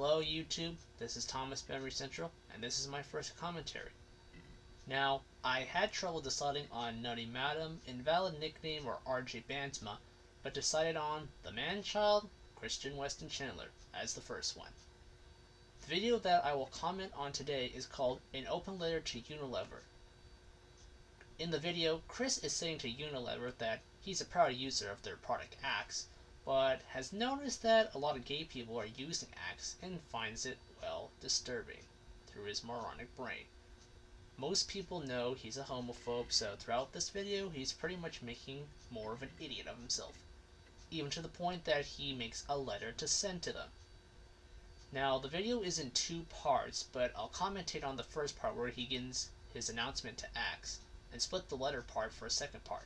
Hello YouTube, this is Thomasmemoryscentral, and this is my first commentary. Now, I had trouble deciding on Nutty Madam, Invalid Nickname, or RJ Bandsma, but decided on The Man-Child, Christian Weston Chandler, as the first one. The video that I will comment on today is called An Open Letter to Unilever. In the video, Chris is saying to Unilever that he's a proud user of their product Axe, but has noticed that a lot of gay people are using Axe and finds it, well, disturbing, through his moronic brain. Most people know he's a homophobe, so throughout this video he's pretty much making more of an idiot of himself, even to the point that he makes a letter to send to them. Now, the video is in two parts, but I'll commentate on the first part where he begins his announcement to Axe, and split the letter part for a second part.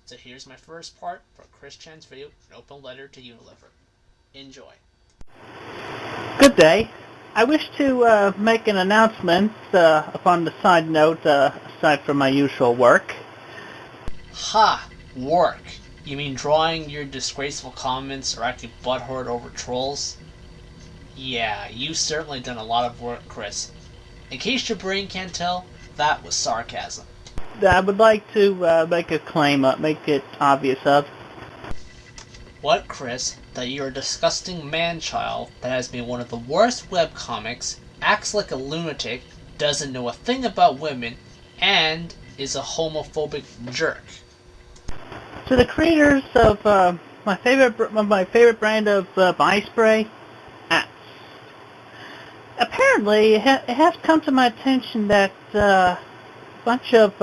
So here's my first part for Chris Chan's video, An Open Letter to Unilever. Enjoy. Good day. I wish to make an announcement upon the side note, aside from my usual work. Ha! Work. You mean drawing your disgraceful comments or acting butthurt over trolls? Yeah, you've certainly done a lot of work, Chris. In case your brain can't tell, that was sarcasm. I would like to make a claim, make it obvious of. What, Chris? That you're a disgusting man-child that has been one of the worst webcomics, acts like a lunatic, doesn't know a thing about women, and is a homophobic jerk. To the creators of my favorite brand of body spray, Axe. Apparently, it has come to my attention that bunch of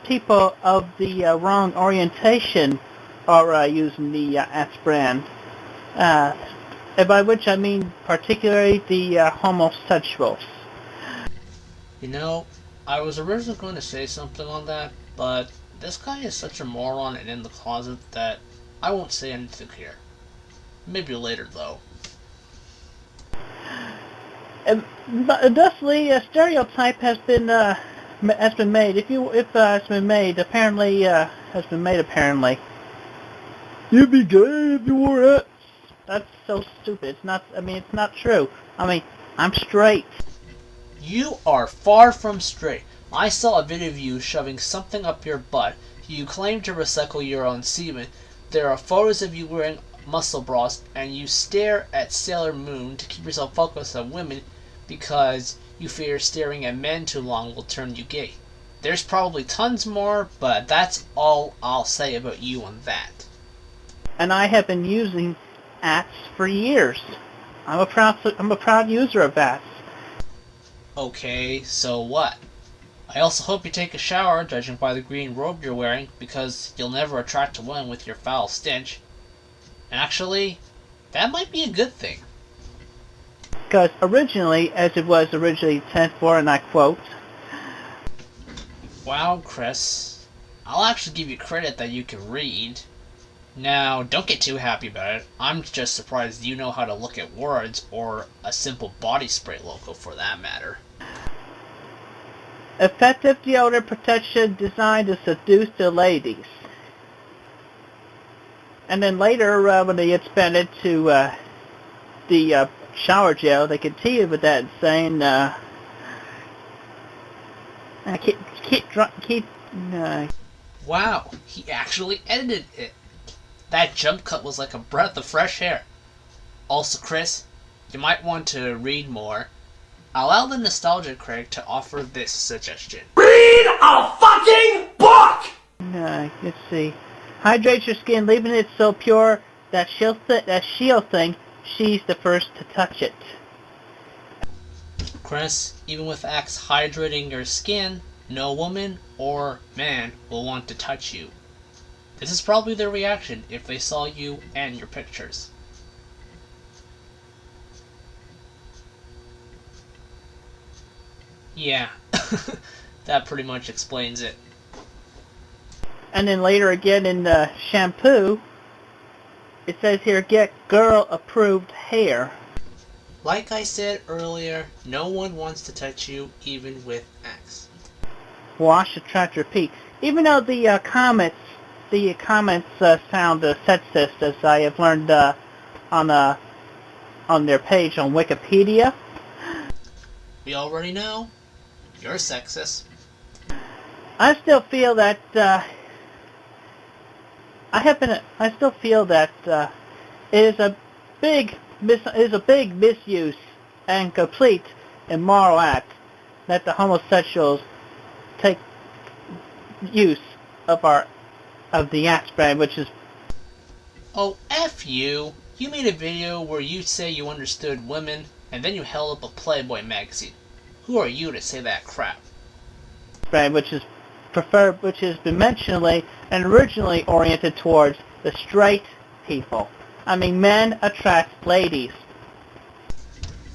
people of the wrong orientation are using the Axe brand, and by which I mean particularly the homosexuals. You know, I was originally going to say something on that, but this guy is such a moron and in the closet that I won't say anything here. Maybe later, though. Thusly, a stereotype has been made. It's been made, apparently. You'd be gay if you wore it. That's so stupid. It's not. I mean, it's not true. I mean, I'm straight. You are far from straight. I saw a video of you shoving something up your butt. You claim to recycle your own semen. There are photos of you wearing muscle bras, and you stare at Sailor Moon to keep yourself focused on women because you fear staring at men too long will turn you gay. There's probably tons more, but that's all I'll say about you on that. And I have been using Axe for years. I'm a proud user of Axe. Okay, so what? I also hope you take a shower, judging by the green robe you're wearing, because you'll never attract a woman with your foul stench. Actually, that might be a good thing. Because originally, as it was originally sent for, and I quote, Wow, Chris. I'll actually give you credit that you can read. Now, don't get too happy about it. I'm just surprised you know how to look at words, or a simple body spray logo for that matter. effective deodorant protection designed to seduce the ladies. And then later, when they expanded to the shower gel, they continued with that, saying, Wow, he actually edited it. That jump cut was like a breath of fresh air. Also, Chris, you might want to read more. Allow the nostalgia Craig to offer this suggestion. Read a fucking book! Let's see. Hydrate your skin, leaving it so pure that she'll think she's the first to touch it. Chris, even with Axe hydrating your skin, no woman or man will want to touch you. This is probably their reaction if they saw you and your pictures. Yeah, that pretty much explains it. And then later again in the shampoo, it says here, get girl-approved hair. Like I said earlier, no one wants to touch you, even with Axe. Wash, attract, repeat. Even though the comments sound sexist, as I have learned on on their page on Wikipedia. We already know. You're sexist. I still feel that it is a big misuse and complete immoral act that the homosexuals take use of the axe brand, which is... Oh, F you! You made a video where you say you understood women, and then you held up a Playboy magazine. Who are you to say that crap? Brand, which is dimensionally and originally oriented towards the straight people. I mean, men attract ladies.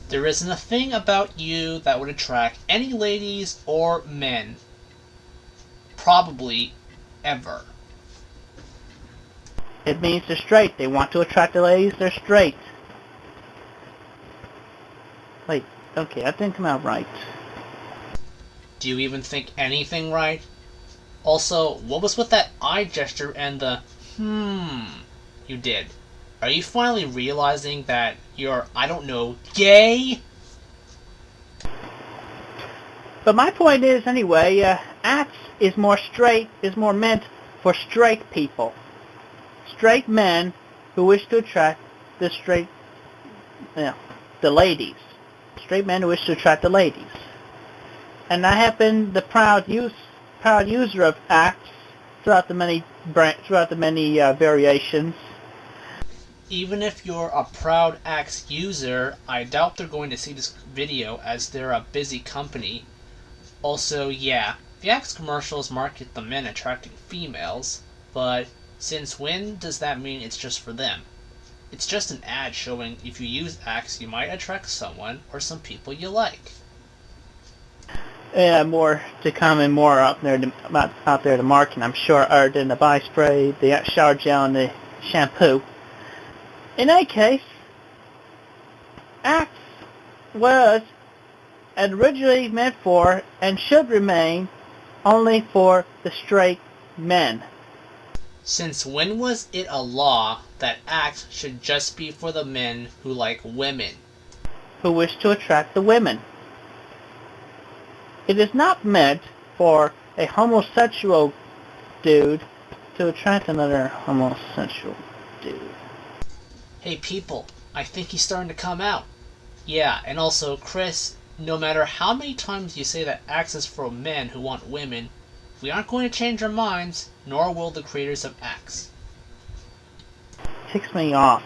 There isn't a thing about you that would attract any ladies or men. Probably ever. It means they're straight. They want to attract the ladies, they're straight. Wait, okay, I think I'm out right. Do you even think anything right? Also, what was with that eye gesture and the you did? Are you finally realizing that you're, I don't know, gay? But my point is, anyway, axe is more meant for straight people. Straight men who wish to attract the ladies. Straight men who wish to attract the ladies. And I have been the proud user of axe throughout the many variations. Even if you're a proud axe user, I doubt they're going to see this video as they're a busy company. Also, yeah, the axe commercials market the men attracting females, but since when does that mean it's just for them? It's just an ad showing if you use axe you might attract someone or some people you like. Yeah, more to come and more out there to market, I'm sure, other than the body spray, the shower gel, and the shampoo. In any case, axe was originally meant for and should remain only for the straight men. Since when was it a law that axe should just be for the men who like women? Who wish to attract the women. It is not meant for a homosexual dude to attract another homosexual dude. Hey people, I think he's starting to come out. Yeah, and also, Chris, no matter how many times you say that axe is for men who want women, we aren't going to change our minds, nor will the creators of axe. Ticks me off.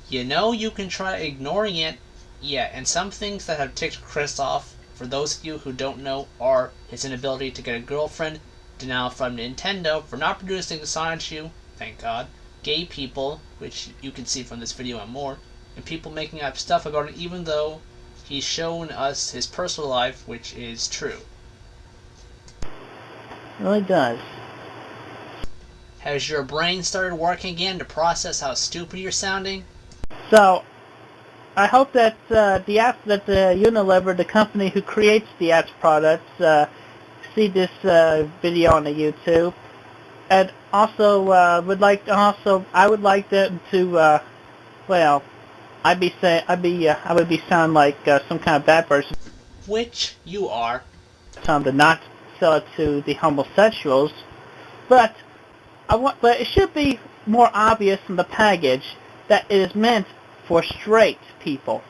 You know you can try ignoring it. Yeah, and some things that have ticked Chris off, for those of you who don't know, are his inability to get a girlfriend, denial from Nintendo for not producing Sonic Shoe, thank God, gay people, which you can see from this video and more, and people making up stuff about it even though he's shown us his personal life, which is true. It really does. Has your brain started working again to process how stupid you're sounding? So, I hope that Unilever, the company who creates the axe products, see this video on the YouTube, and also I would like them to, I would be sound like some kind of bad person. Which you are. Tell them to not sell it to the homosexuals, but it should be more obvious in the package that it is meant for straight people.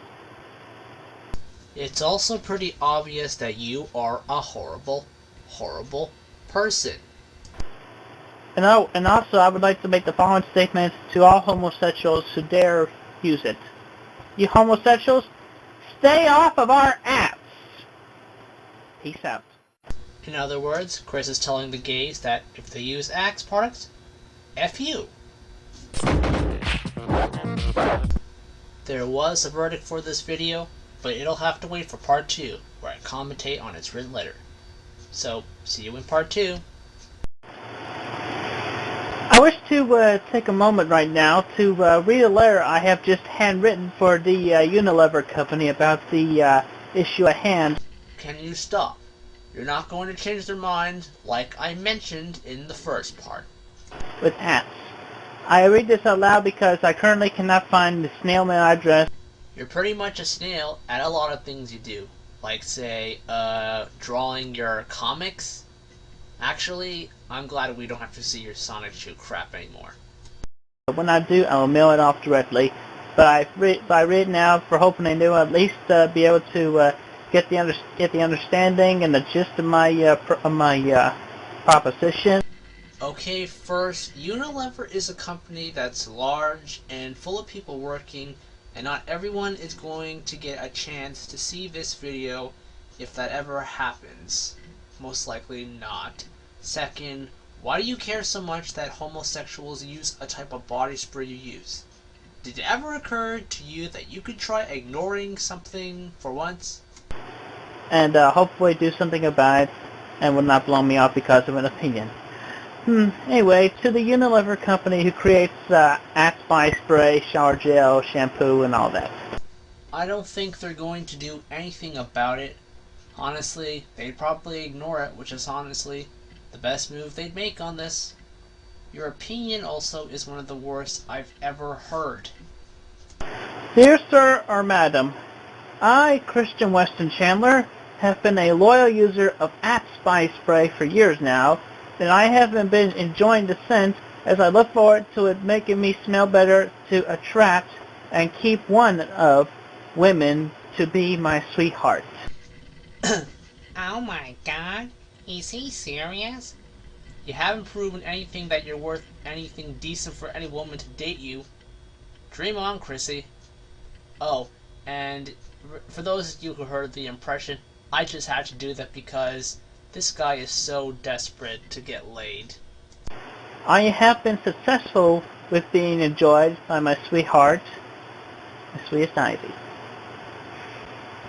It's also pretty obvious that you are a horrible, horrible person. And also I would like to make the following statement to all homosexuals who dare use it. You homosexuals, stay off of our apps. Peace out. In other words, Chris is telling the gays that if they use Axe products, F you. There was a verdict for this video, but it'll have to wait for part 2, where I commentate on its written letter. So, see you in part 2. I wish to take a moment right now to read a letter I have just handwritten for the Unilever company about the issue at hand. Can you stop? You're not going to change their mind like I mentioned in the first part. With apps. I read this out loud because I currently cannot find the snail mail address. You're pretty much a snail at a lot of things you do. Like, say, drawing your comics. Actually, I'm glad we don't have to see your Sonic Shoe crap anymore. When I do, I will mail it off directly. But I read now for hoping they do at least be able to get the understanding and the gist of my proposition. Okay, first, Unilever is a company that's large and full of people working, and not everyone is going to get a chance to see this video if that ever happens. Most likely not. Second, why do you care so much that homosexuals use a type of body spray you use? Did it ever occur to you that you could try ignoring something for once? And hopefully do something about it and will not blow me off because of an opinion. Anyway, to the Unilever company who creates Axe body spray, shower gel, shampoo, and all that. I don't think they're going to do anything about it. Honestly, they'd probably ignore it, which is honestly the best move they'd make on this. Your opinion also is one of the worst I've ever heard. Dear Sir or Madam, I, Christian Weston Chandler, have been a loyal user of Axe body spray for years now, and I haven't been enjoying the scent as I look forward to it making me smell better to attract and keep one of women to be my sweetheart. Oh my god, is he serious? You haven't proven anything that you're worth anything decent for any woman to date you. Dream on, Chrissy. Oh, and for those of you who heard the impression, I just had to do that because this guy is so desperate to get laid. I have been successful with being enjoyed by my sweetheart, my sweetest Ivy,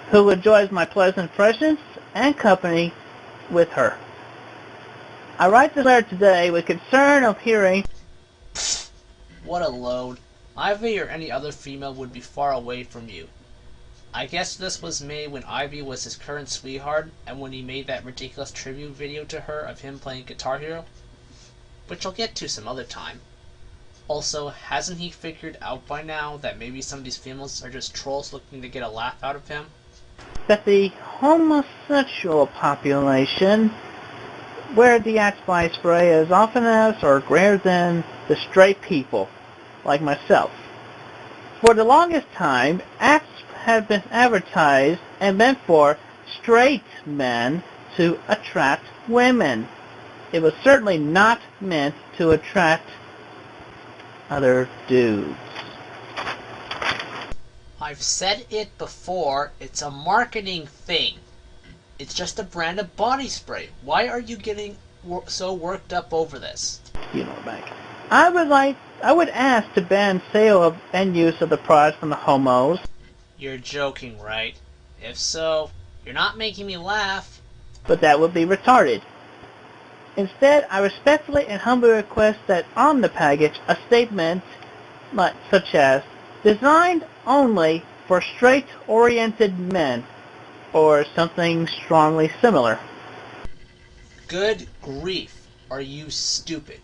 who enjoys my pleasant presence and company with her. I write this letter today with concern of hearing. What a load. Ivy or any other female would be far away from you. I guess this was made when Ivy was his current sweetheart and when he made that ridiculous tribute video to her of him playing Guitar Hero, which I'll get to some other time. Also, hasn't he figured out by now that maybe some of these females are just trolls looking to get a laugh out of him? That the homosexual population, where the Axe body spray is often as or greater than the straight people, like myself. For the longest time, Axe had been advertised and meant for straight men to attract women. It was certainly not meant to attract other dudes. I've said it before, it's a marketing thing. It's just a brand of body spray. Why are you getting so worked up over this? You know, Mike. I would ask to ban sale of and use of the product from the homos. You're joking, right? If so, you're not making me laugh. But that would be retarded. Instead, I respectfully and humbly request that on the package a statement such as, designed only for straight-oriented men, or something strongly similar. Good grief, are you stupid?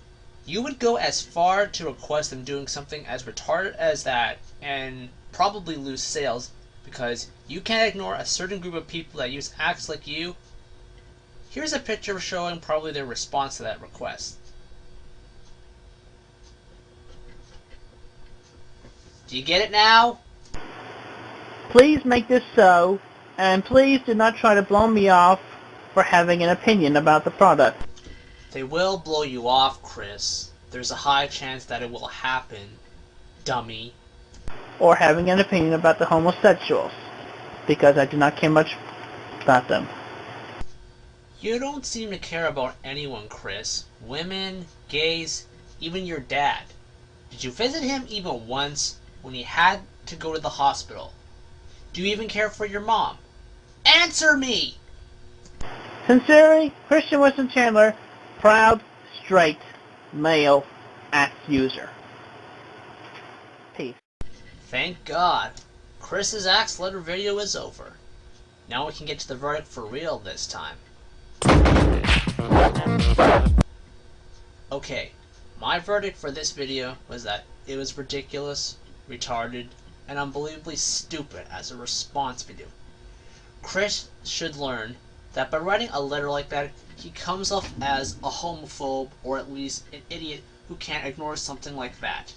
You would go as far to request them doing something as retarded as that, and probably lose sales, because you can't ignore a certain group of people that use acts like you. Here's a picture showing probably their response to that request. Do you get it now? Please make this so, and please do not try to blow me off for having an opinion about the product. They will blow you off, Chris. There's a high chance that it will happen, dummy. Or having an opinion about the homosexuals, because I do not care much about them. You don't seem to care about anyone, Chris. Women, gays, even your dad. Did you visit him even once when he had to go to the hospital? Do you even care for your mom? Answer me! Sincerely, Christian Weston Chandler, proud, straight, male, Axe user. Peace. Thank God. Chris's Axe letter video is over. Now we can get to the verdict for real this time. Okay, My verdict for this video was that it was ridiculous, retarded, and unbelievably stupid as a response video. Chris should learn that by writing a letter like that, he comes off as a homophobe or at least an idiot who can't ignore something like that.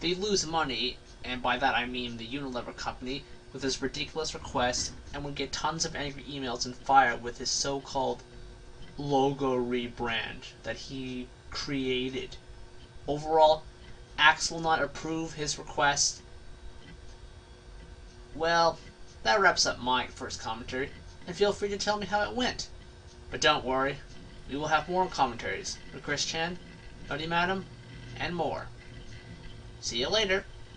They lose money, and by that I mean the Unilever company, with his ridiculous request, and would get tons of angry emails and fire with his so-called logo rebrand that he created. Overall, Axe will not approve his request. Well, that wraps up my first commentary, and feel free to tell me how it went. But don't worry, we will have more commentaries with Chris Chan, Nutty Madam, and more. See you later.